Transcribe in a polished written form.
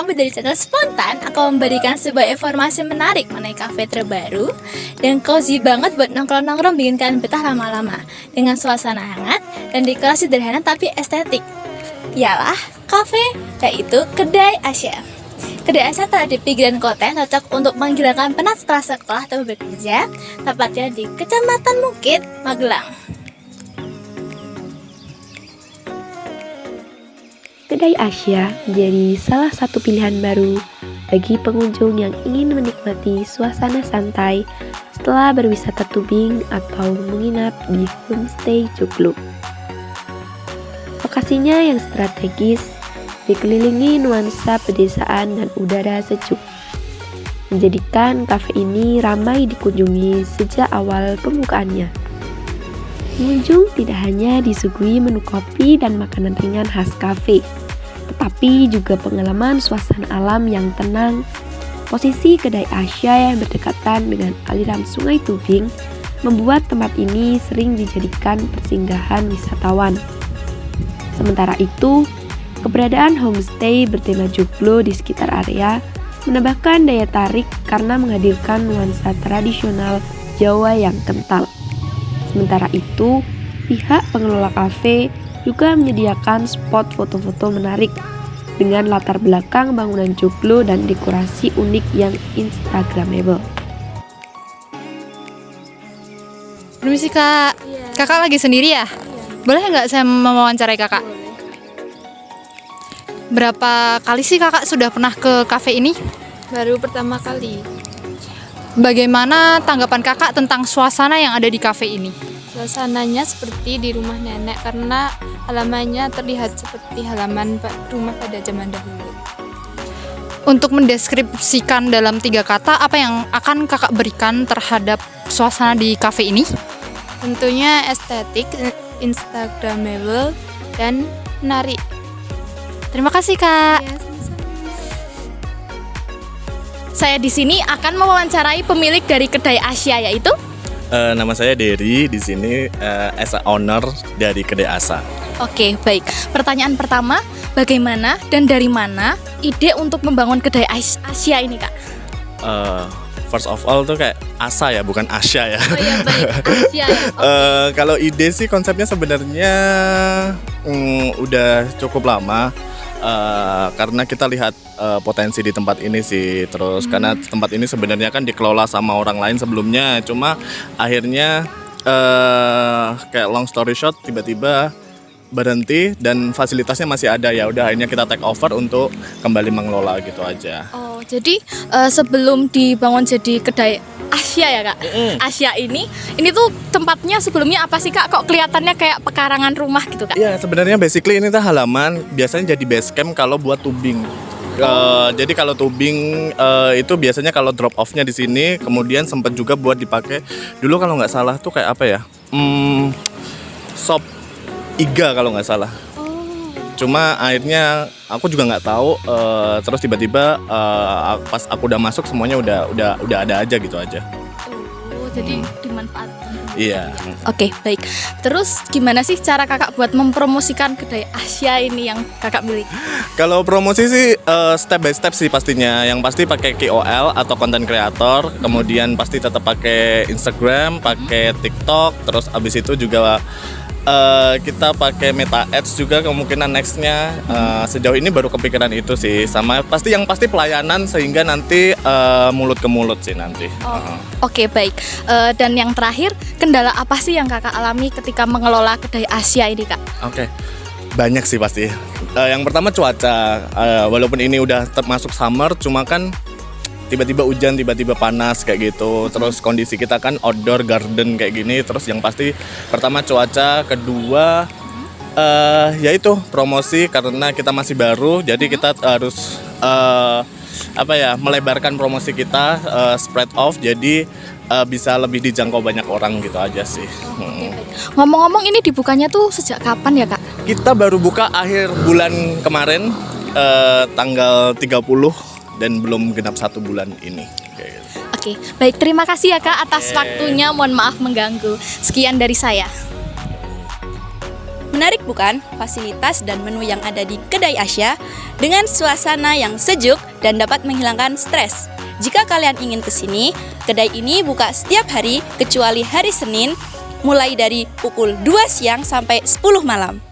kembali dari channel Spontan. Aku memberikan sebuah informasi menarik mengenai kafe terbaru dan cozy banget buat nongkrong-nongkrong, bikin kalian betah lama-lama dengan suasana hangat dan dekorasi sederhana tapi estetik. Ialah kafe, yaitu Kedai Asia. Kedai Asia terletak di pinggiran kota yang cocok untuk menghilangkan penat setelah sekolah atau bekerja, tepatnya di Kecamatan Mukit, Magelang. Kedai Asia menjadi salah satu pilihan baru bagi pengunjung yang ingin menikmati suasana santai setelah berwisata tubing atau menginap di homestay Joglo. Lokasinya yang strategis, dikelilingi nuansa pedesaan dan udara sejuk, menjadikan kafe ini ramai dikunjungi sejak awal pembukaannya. Pengunjung tidak hanya disuguhi menu kopi dan makanan ringan khas kafe, tetapi juga pengalaman suasana alam yang tenang. Posisi Kedai Asia yang berdekatan dengan aliran Sungai Tubing membuat tempat ini sering dijadikan persinggahan wisatawan. Sementara itu, keberadaan homestay bertema joglo di sekitar area menambahkan daya tarik karena menghadirkan nuansa tradisional Jawa yang kental. Sementara itu, pihak pengelola kafe juga menyediakan spot foto-foto menarik dengan latar belakang bangunan joglo dan dekorasi unik yang instagramable. Permisi kak, kakak lagi sendiri ya? Boleh nggak saya mewawancarai kakak? Berapa kali sih kakak sudah pernah ke kafe ini? Baru pertama kali. Bagaimana tanggapan kakak tentang suasana yang ada di kafe ini? Suasananya seperti di rumah nenek karena halamannya terlihat seperti halaman rumah pada zaman dahulu. Untuk mendeskripsikan dalam 3 kata, apa yang akan kakak berikan terhadap suasana di kafe ini? Tentunya estetik, instagramable, dan menarik. Terima kasih kak. Ya, sama-sama. Saya di sini akan mewawancarai pemilik dari Kedai Asia, yaitu Nama saya Dery, di sini as a owner dari Kedai Asia. Oke, baik. Pertanyaan pertama, bagaimana dan dari mana ide untuk membangun Kedai Asia ini, Kak? First of all tuh kayak Asa ya, bukan Asia ya. Oh iya, baik. Asia ya. Kalau ide sih konsepnya sebenarnya udah cukup lama. Karena kita lihat potensi di tempat ini sih, terus karena tempat ini sebenarnya kan dikelola sama orang lain sebelumnya, cuma akhirnya kayak long story short tiba-tiba berhenti dan fasilitasnya masih ada, ya udah akhirnya kita take over untuk kembali mengelola gitu aja. Oh, jadi sebelum dibangun jadi Kedai Asia ya, Kak? Asia ini tuh tempatnya sebelumnya apa sih, Kak? Kok kelihatannya kayak pekarangan rumah gitu, Kak? Iya, sebenarnya basically ini tuh halaman biasanya jadi base camp kalau buat tubing. Jadi kalau tubing itu biasanya kalau drop off-nya di sini, kemudian sempat juga buat dipakai dulu kalau nggak salah tuh kayak apa ya? Shop iga kalau nggak salah. Cuma akhirnya aku juga nggak tahu. Terus tiba-tiba pas aku udah masuk semuanya udah ada aja gitu aja. Oh, jadi dimanfaatkan. Iya. Oke, baik. Terus gimana sih cara kakak buat mempromosikan Kedai Asia ini yang kakak miliki? Kalau promosi sih step by step sih pastinya. Yang pasti pakai KOL atau content creator, kemudian pasti tetap pakai Instagram, pakai TikTok, terus abis itu juga kita pakai Meta Ads juga kemungkinan nextnya. Sejauh ini baru kepikiran itu sih, sama yang pasti pelayanan sehingga nanti mulut ke mulut sih nanti. Oke, baik. Dan yang terakhir, kendala apa sih yang kakak alami ketika mengelola Kedai Asia ini, Kak? Oke. Banyak sih pasti. Yang pertama cuaca. Walaupun ini udah termasuk summer, cuma kan tiba-tiba hujan, tiba-tiba panas kayak gitu. Terus kondisi kita kan outdoor garden kayak gini. Terus yang pasti pertama cuaca, kedua yaitu promosi karena kita masih baru. Jadi kita harus melebarkan promosi kita, spread off. Jadi bisa lebih dijangkau banyak orang gitu aja sih. Ngomong-ngomong, ini dibukanya tuh sejak kapan ya, Kak? Kita baru buka akhir bulan kemarin, tanggal 30 dan belum genap 1 bulan ini. Oke, baik. Terima kasih ya, Kak, atas waktunya. Mohon maaf mengganggu. Sekian dari saya. Menarik Menarik bukan fasilitas dan menu yang ada di Kedai Asia dengan suasana yang sejuk dan dapat menghilangkan stres. Jika kalian ingin ke sini, kedai ini buka setiap hari kecuali hari Senin mulai dari pukul 2 siang sampai 10 malam.